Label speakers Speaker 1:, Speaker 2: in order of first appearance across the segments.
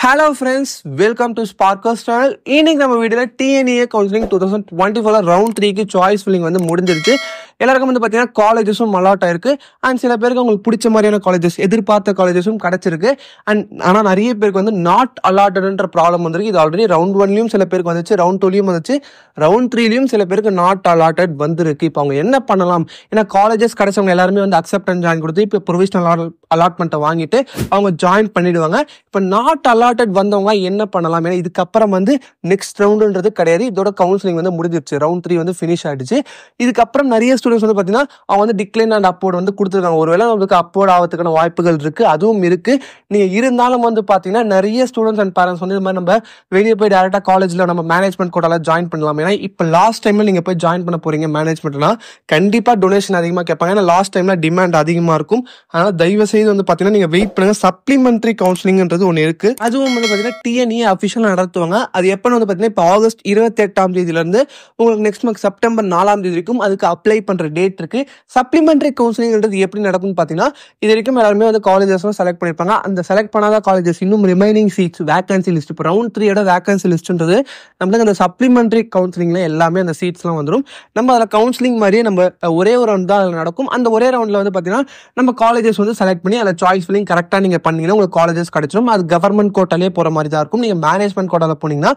Speaker 1: Hello friends, welcome to Sparkers channel. இன்னைக்கு நம்ம வீடியோல TNEA கவுன்சிலிங் 2024 ரவுண்ட் 3 க்கு சாய்ஸ் ஃபில்லிங் வந்து முடிஞ்சிருச்சு. எல்லாருக்கும் வந்து பாத்தீங்கன்னா காலேஜஸும் அலாட் ஆயிருக்கு. அண்ட் சில பேருக்கு உங்களுக்கு பிடிச்ச மாதிரியான காலேஜஸ் எதிர்பார்த்த காலேஜஸும் கிடைச்சிருக்கு. ஆனா நிறைய பேருக்கு வந்து நாட் அலாட்டட்ன்ற ப்ராப்ளம் வந்திருக்கு. இது ஆல்ரெடி ரவுண்ட் 1லயும் சில பேருக்கு வந்துச்சு, ரவுண்ட் 2லயும் வந்துச்சு, ரவுண்ட் 3லயும் சில பேருக்கு நாட் அலாட்டட் வந்திருக்கு. இப்போ அவங்க என்ன பண்ணலாம்? ஏன்னா காலேஜஸ் கிடைச்சவங்க எல்லாருமே வந்து அக்செப்டன்ஸ் ஜாயின் கொடுத்து இப்போ ப்ரொவிஷனல் அலாட்மெண்ட்டை வாங்கிட்டு அவங்க ஜாயின் பண்ணிடுவாங்க. இப்போ நாட் அலாட்டட் வந்தவங்க என்ன பண்ணலாம்? ஏன்னா இதுக்கப்புறம் வந்து நெக்ஸ்ட் ரவுண்டுன்றது கிடையாது. இதோட கவுன்சிலிங் வந்து முடிஞ்சிருச்சு. ரவுண்ட் 3 வந்து ஃபினிஷ் ஆயிடுச்சு. இதுக்கப்புறம் நிறைய ஸ்டூடெண்ட்ஸ் வந்து பார்த்தீங்கன்னா அவங்க வந்து டிக்ளைன் அண்ட் அப்போர்ட் வந்து கொடுத்துருக்காங்க. ஒருவேளை நம்மளுக்கு அப்போர்ட் ஆகிறதுக்கான வாய்ப்புகள் இருக்கு, அதுவும் இருக்கு. நீங்க இருந்தாலும் வந்து பார்த்தீங்கன்னா நிறைய ஸ்டூடெண்ட்ஸ் அண்ட் பேரண்ட்ஸ் வந்து இந்த மாதிரி நம்ம வெளியே போய் டேரக்டா காலேஜ்ல நம்ம மேனேஜ்மெண்ட் கோட்டால ஜாயின் பண்ணலாம். ஏன்னா இப்போ லாஸ்ட் டைம்ல நீங்க போய் ஜாயின் பண்ண போறீங்க மேனேஜ்மெண்ட்னா கண்டிப்பா டொனேஷன் அதிகமாக கேட்பாங்க. ஏன்னா லாஸ்ட் டைம்ல டிமாண்ட் அதிகமா இருக்கும். அதனால தயவு செய்து வந்து பார்த்தீங்கன்னா நீங்க வெயிட் பண்ணுங்க. சப்ளிமெண்டரி கவுன்சிலிங்ன்றது ஒன்று இருக்கு. அதுவும் வந்து பார்த்தீங்கன்னா TNEA அஃபிஷியல் நடத்துவாங்க. அது எப்போ வந்து பார்த்தீங்கன்னா இப்போ ஆகஸ்ட் 28ஆம் தேதியிலிருந்து உங்களுக்கு நெக்ஸ்ட் மந்த் செப்டம்பர் 4ஆம் தேதி வரைக்கும் அதுக்கு அப்ளை பண்ற டேட் இருக்கு. சப்ளிமெண்டரி கவுன்சிலிங்ன்றது எப்படி நடக்கும்னு பார்த்தீங்கன்னா இது வரைக்கும் எல்லாருமே வந்து காலேஜஸ் செலக்ட் பண்ணிருப்பாங்க. அந்த செலக்ட் பண்ணாத காலேஜஸ் இன்னும் ரிமைனிங் சீட்ஸ் வேகன்சி லிஸ்ட் இப்போ ரவுண்ட் 3 வேகன்சி லிஸ்ட்ன்றது நம்மளுக்கு அந்த சப்ளிமெண்டரி கவுன்சிலிங்ல எல்லாமே அந்த சீட்ஸ்லாம் வந்துடும். நம்ம அதில் கவுன்சிலிங் மாதிரியே நம்ம ஒரே ஒரு ரவுண்ட் தான் அதில் நடக்கும். அந்த ஒரே ரவுண்ட்ல வந்து பார்த்தீங்கன்னா நம்ம காலேஜஸ் வந்து செலக்ட் பண்ணி அதில் சாய்ஸ் ஃபில்லிங் கரெக்டாக நீங்கள் பண்ணீங்கன்னா உங்களுக்கு காலேஜஸ் கிடைச்சிடும். அது கவர்மெண்ட் கோட்டாலே போகிற மாதிரி தான் இருக்கும். நீங்கள் மேனேஜ்மெண்ட் கோட்டால போனீங்கன்னா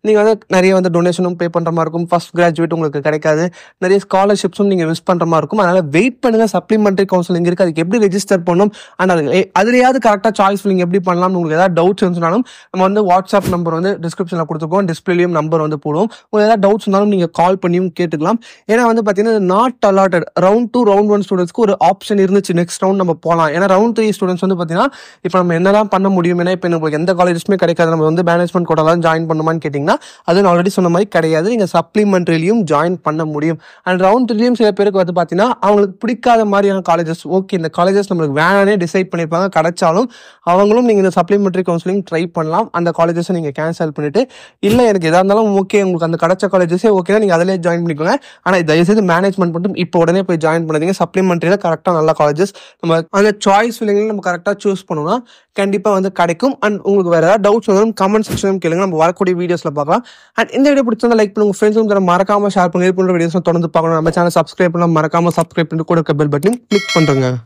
Speaker 1: நீங்கள் வந்து நிறைய வந்து டொனேஷனும் பே பண்ணுற மாதிரி இருக்கும். ஃபர்ஸ்ட் கிராஜுவேட் உங்களுக்கு கிடைக்காது. நிறைய ஸ்காலர்ஷிப்ஸும் நீங்கள் மிஸ் பண்ணுற மாதிரி இருக்கும். அதனால வெயிட் பண்ணுங்க. சப்ளிமெண்டரி கவுன்சிலிங் இருக்கு. அதுக்கு எப்படி ரெஜிஸ்டர் பண்ணணும் அண்ட் அதுலையாவது கரெக்டாக சாய்ஸ் ஃபில்லிங் எப்படி பண்ணலாம் உங்களுக்கு ஏதாவது டவுட்ஸ் இருந்துச்சுனாலும் நம்ம வந்து வாட்ஸ்அப் நம்பர் வந்து டிஸ்கிரிப்ஷனில் கொடுத்துருக்கோம். டிஸ்பிளேலையும் நம்பர் வந்து போடுவோம். உங்களுக்கு ஏதாவது டவுட்ஸ் இருந்தாலும் நீங்கள் கால் பண்ணியும் கேட்டுக்கலாம். ஏன்னா வந்து பார்த்தீங்கன்னா நாட் அலாட்டட் ரவுண்ட் 2 ரவுண்ட் 1 ஸ்டூடெண்ட்ஸ்க்கு ஒரு ஆப்ஷன் இருந்துச்சு. நெக்ஸ்ட் ரவுண்ட் நம்ம போகலாம். ஏன்னா ரவுண்ட் 3 ஸ்டூடெண்ட்ஸ் வந்து பார்த்தீங்கன்னா இப்போ நம்ம என்னதான் பண்ண முடியும்? ஏன்னா இப்போ உங்களுக்கு எந்த காலேஜஸ்மே கிடைக்காது. நம்ம வந்து மேனேஜ்மெண்ட் கோட்டாலாம் ஜாயின் பண்ணுமான்னு கேட்டிங்கன்னா அது நான் ஆல்ரெடி சொன்ன மாதிரி கிடையாது. நீங்கள் சப்ளிமெண்ட்ரிலையும் ஜாயின் பண்ண முடியும். அண்ட் ரவுண்ட் 3லயும் சில பேருக்கு வந்து பார்த்தீங்கன்னா அவங்களுக்கு பிடிக்காத மாதிரியான காலேஜஸ் ஓகே இந்த காலேஜஸ் நம்மளுக்கு வேணானே டிசைட் பண்ணியிருப்பாங்க. கிடைச்சாலும் அவங்களும் நீங்கள் இந்த சப்ளிமெண்டரி கவுன்சிலிங் ட்ரை பண்ணலாம். அந்த காலேஜஸை நீங்கள் கேன்சல் பண்ணிட்டு இல்லை எனக்கு எதாக இருந்தாலும் ஓகே உங்களுக்கு அந்த கிடைச்ச காலேஜஸே ஓகேனா நீங்கள் அதிலே ஜாயின் பண்ணிக்கோங்க. ஆனால் தயவுசெய்து மேனேஜ்மெண்ட் மட்டும் இப்போ உடனே போய் ஜாயின் பண்ணாதீங்க. சப்ளிமெண்ட்ரியில் கரெக்டாக நல்ல காலேஜஸ் நம்ம அந்த சாய்ஸ் ஃபில்லிங்கில் நம்ம கரெக்டாக சூஸ் பண்ணோம்னா கண்டிப்பாக வந்து கிடைக்கும். அண்ட் உங்களுக்கு வேறு ஏதாவது டவுட்ஸ் வந்தாலும் கமெண்ட் செக்ஷனும் கேளுங்க. நம்ம வரக்கூடிய வீடியோஸில் பார்க்கலாம். அண்ட் இந்த வீடியோ பிடிச்சிருந்தா லைக் பண்ணுங்க. ஃப்ரெண்ட்ஸும் மறக்காம ஷேர் பண்ணுங்க. இது போன்ற வீடியோஸ் தொடர்ந்து பார்க்கணும். நம்ம சேனல் சப்ஸ்கிரைப் பண்ணலாம். மறக்காம சப்ஸ்கிரைப் பண்ணிட்டு கூட பெல் பட்டனையும் கிளிக் பண்ணுறேங்க.